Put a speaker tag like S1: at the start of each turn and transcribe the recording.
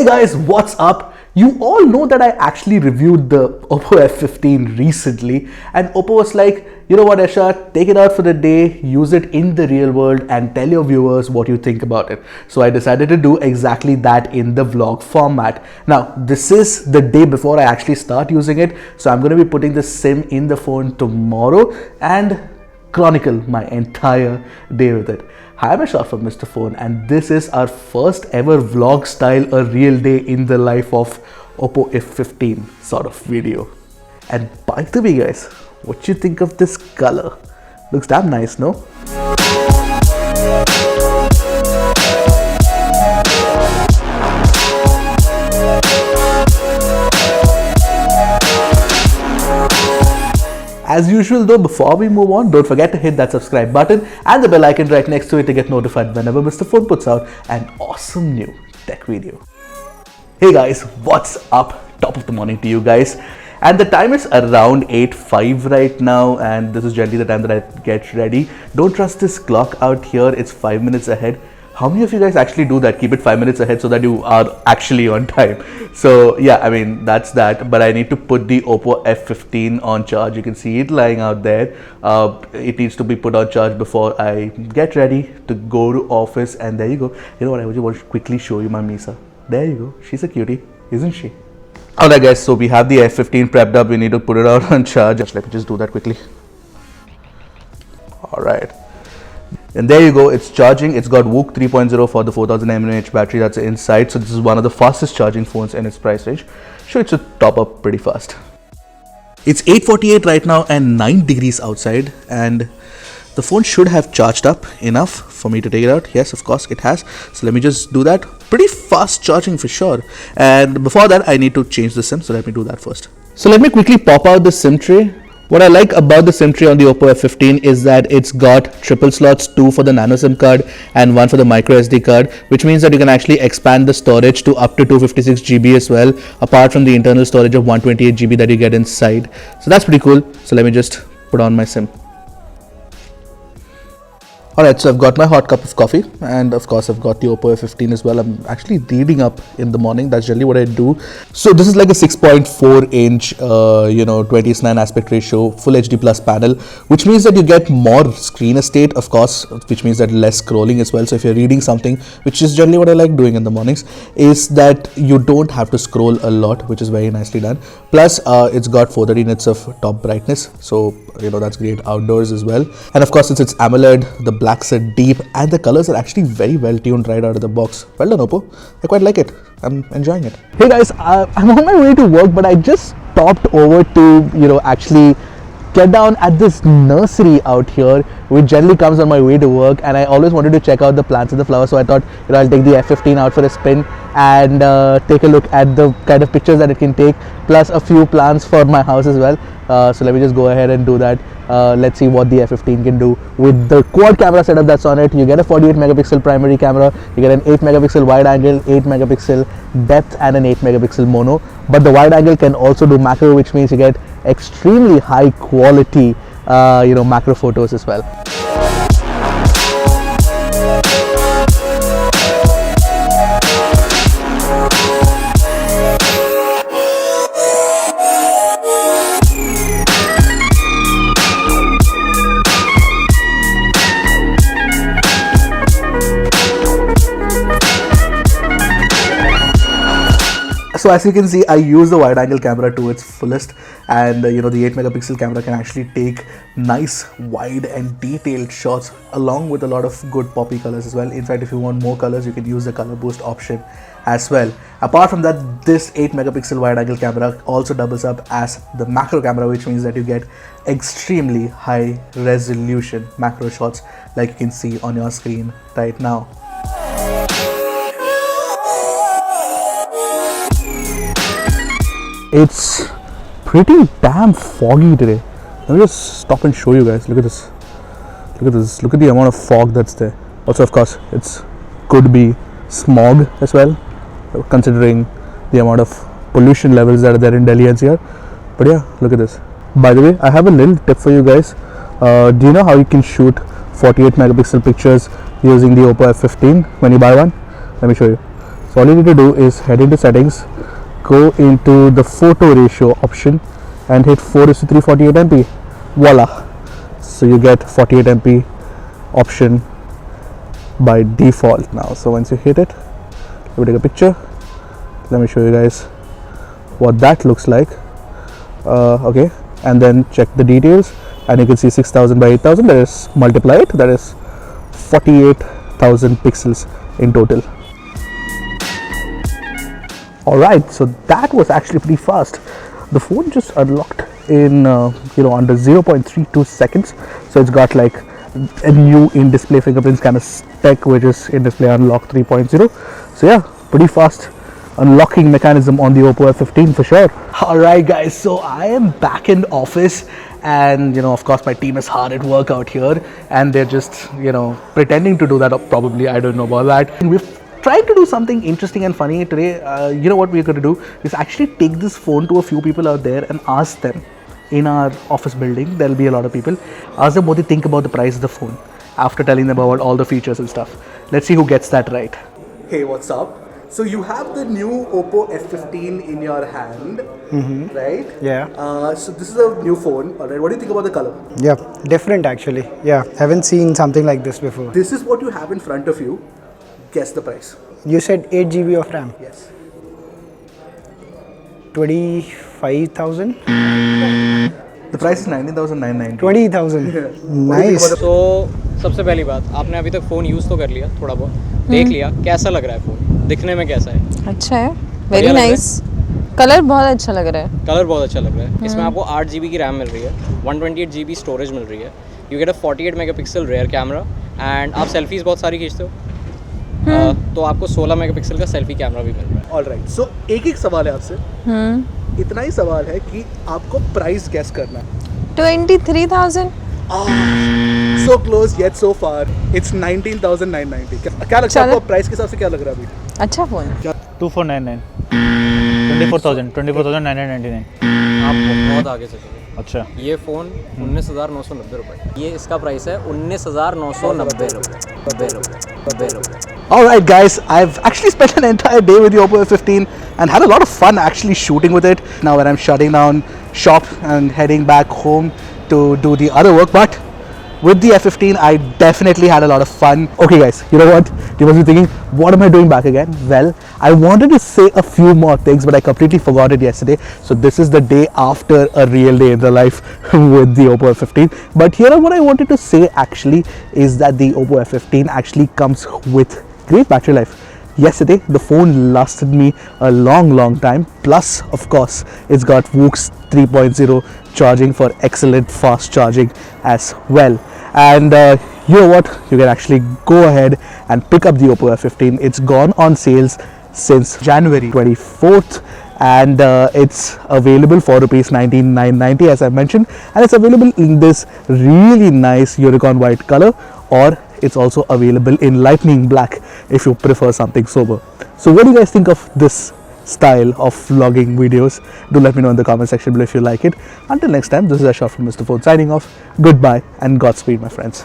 S1: Hey guys, what's up? You all know that I actually reviewed the OPPO F15 recently, and OPPO was like, you know what, Ershad, take it out for the day, use it in the real world, and tell your viewers what you think about it. So I decided to do exactly that in the vlog format. Now, this is the day before I actually start using it, so I'm going to be putting the SIM in the phone tomorrow and chronicle my entire day with it. Hi, I'm Ershad from Mr. Phone, and this is our first ever vlog style, a real day in the life of OPPO F15 sort of video. And by the way guys, what you think of this color? Looks damn nice, no? As usual though, before we move on, don't forget to hit that subscribe button and the bell icon right next to it to get notified whenever Mr. Phone puts out an awesome new tech video. Hey guys, what's up? Top of the morning to you guys. And the time is around 8:05 right now, and this is generally the time that I get ready. Don't trust this clock out here, it's 5 minutes ahead. How many of you guys actually do that? Keep it 5 minutes ahead so that you are actually on time. So yeah, I mean, that's that. But I need to put the OPPO F15 on charge. You can see it lying out there. It needs to be put on charge before I get ready to go to office. And there you go. You know what? I just want to quickly show you my Misa. There you go. She's a cutie, isn't she? Alright guys, so we have the F15 prepped up. We need to put it out on charge. Let me just do that quickly. Alright. And there you go, it's charging. It's got WOOC 3.0 for the 4000 mAh battery that's inside. So this is one of the fastest charging phones in its price range. Sure, it should top up pretty fast. It's 8:48 right now and 9 degrees outside, and the phone should have charged up enough for me to take it out. Yes, of course it has. So let me just do that. Pretty fast charging for sure. And before that, I need to change the SIM. So let me do that first. So let me quickly pop out the SIM tray. What I like about the SIM tray on the OPPO F15 is that it's got triple slots, 2 for the nano SIM card and 1 for the micro SD card, which means that you can actually expand the storage to up to 256 GB as well, apart from the internal storage of 128 GB that you get inside. So that's pretty cool. So let me just put on my SIM. Alright, so I've got my hot cup of coffee, and of course I've got the OPPO F15 as well. I'm actually reading up in the morning. That's generally what I do. So this is like a 6.4 inch 20:9 aspect ratio full HD plus panel, which means that you get more screen estate, of course, which means that less scrolling as well. So if you're reading something, which is generally what I like doing in the mornings, is that you don't have to scroll a lot, which is very nicely done. Plus it's got 430 nits of top brightness, so that's great outdoors as well. And of course, since it's AMOLED, the blacks are deep and the colors are actually very well tuned right out of the box. Well done, OPPO. I quite like it. I'm enjoying it. Hey guys, I'm on my way to work, but I just stopped over to actually get down at this nursery out here, which generally comes on my way to work, and I always wanted to check out the plants and the flowers. So I thought I'll take the F15 out for a spin and take a look at the kind of pictures that it can take, plus a few plants for my house as well. So let me just go ahead and do that. Let's see what the F15 can do with the quad camera setup that's on it. You get a 48 megapixel primary camera, you get an 8 megapixel wide angle, 8 megapixel depth, and an 8 megapixel mono. But the wide angle can also do macro, which means you get extremely high quality macro photos as well. So as you can see, I use the wide angle camera to its fullest, and the 8 megapixel camera can actually take nice wide and detailed shots along with a lot of good poppy colors as well. In fact, if you want more colors, you can use the color boost option as well. Apart from that, this 8 megapixel wide angle camera also doubles up as the macro camera, which means that you get extremely high resolution macro shots like you can see on your screen right now. It's pretty damn foggy today. Let me just stop and show you guys. Look at this. Look at this. Look at the amount of fog that's there. Also, of course, it's could be smog as well, considering the amount of pollution levels that are there in Delhi NCR. But yeah, look at this. By the way, I have a little tip for you guys. Do you know how you can shoot 48 megapixel pictures using the OPPO F15 when you buy one? Let me show you. So all you need to do is head into settings, go into the photo ratio option and hit 4:3 48 MP. Voila. So you get 48 MP option by default now. So once you hit it, let me take a picture. Let me show you guys what that looks like. Okay, and then check the details and you can see 6000 by 8000. That is, multiply it, that is 48,000 pixels in total. Alright, so that was actually pretty fast. The phone just unlocked in under 0.32 seconds. So it's got like a new in-display fingerprint scanner spec, which is in-display unlock 3.0. So yeah, pretty fast unlocking mechanism on the OPPO F15 for sure. Alright guys, so I am back in office and of course my team is hard at work out here and they're just pretending to do that, or probably, I don't know about that. And we've tried to do something interesting and funny today. What we're going to do is actually take this phone to a few people out there and ask them in our office building. There'll be a lot of people. Ask them what they think about the price of the phone after telling them about all the features and stuff. Let's see who gets that right. Hey, what's up? So you have the new OPPO F15 in your hand, right?
S2: Yeah.
S1: So this is a new phone, alright. What do you think about the color?
S2: Yeah, different actually. Yeah, haven't seen something like this before.
S1: This is what you have in front of you. Guess the price.
S2: You said 8 GB of RAM.
S1: Yes.
S2: 25,000?
S1: The price is 19,990.
S2: 20,000. Nice.
S3: तो सबसे पहली बात, आपने अभी तक phone use तो कर लिया थोड़ा बहुत, देख लिया कैसा लग रहा है फ़ोन, दिखने में कैसा है?
S4: अच्छा है, वेरी नाइस। कलर बहुत अच्छा लग रहा है।
S3: कलर बहुत अच्छा लग रहा है। इसमें आपको 8 GB की रैम मिल रही है, 128 GB स्टोरेज मिल रही है, you get a 48 megapixel rare camera and आप सेल्फीज़ बहुत सारी खींचते हो, तो आपको 16 मेगापिक्सल का सेल्फी कैमरा भी मिल रहा है।
S1: ऑलराइट, सो एक सवाल है आपसे, इतना ही सवाल है कि आपको प्राइस गेस करना है।
S4: 23,000।
S1: So close yet so far. It's 19,990. क्या लगता है आपको प्राइस के हिसाब से क्या लग रहा है अभी?
S4: अच्छा फोन।
S5: 2499 24,999।
S3: आप बहुत आगे चले गए।
S5: अच्छा,
S3: ये फ़ोन 19,990 रुपये, ये इसका प्राइस है 19,990 रुपये।
S1: Alright guys, I've actually spent an entire day with the OPPO F15 and had a lot of fun actually shooting with it. Now when I'm shutting down shop and heading back home to do the other work, but with the F15 I definitely had a lot of fun. Okay guys, you know what? You must be thinking, what am I doing back again? Well, I wanted to say a few more things but I completely forgot it yesterday. So this is the day after a real day in the life with the OPPO F15. But here what I wanted to say actually is that the OPPO F15 actually comes with great battery life. Yesterday the phone lasted me a long time, plus of course it's got VOOX 3.0 charging for excellent fast charging as well. And you know what, you can actually go ahead and pick up the OPPO F15. It's gone on sales since January 24th and it's available for rupees 19,990 as I mentioned, and it's available in this really nice unicorn white color, or it's also available in lightning black if you prefer something sober. So what do you guys think of this style of vlogging videos? Do let me know in the comment section below if you like it. Until next time, this is Ershad from Mr. Phone signing off. Goodbye and Godspeed my friends.